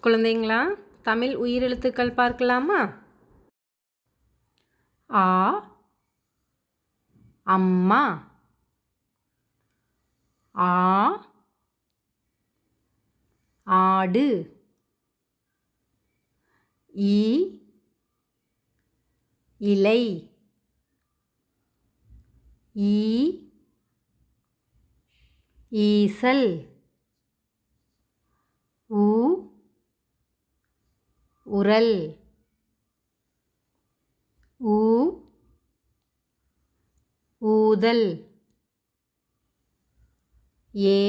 குழந்தைங்களா, தமிழ் உயிரெழுத்துக்கள் பார்க்கலாமா? ஆ, அம்மா. ஆ, ஆடு. ஈ, இலை. ஈ, ஈசல். ஊ, உரல். ஊ, ஊதல். ஏ,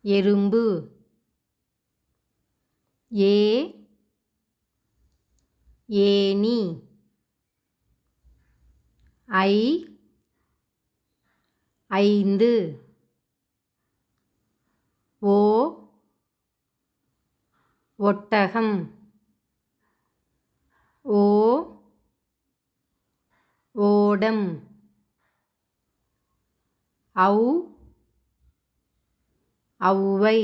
எறும்பு. ஏ, ஏணி. ஐ, ஐந்து. ஓ, ஒட்டகம். ஓ, ஓடம். ஔ, ஔவை.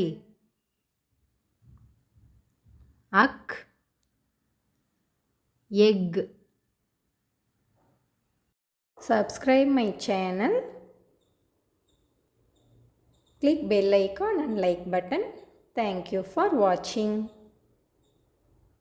அக், egg. Subscribe my channel. Click bell icon and like button. Thank you for watching.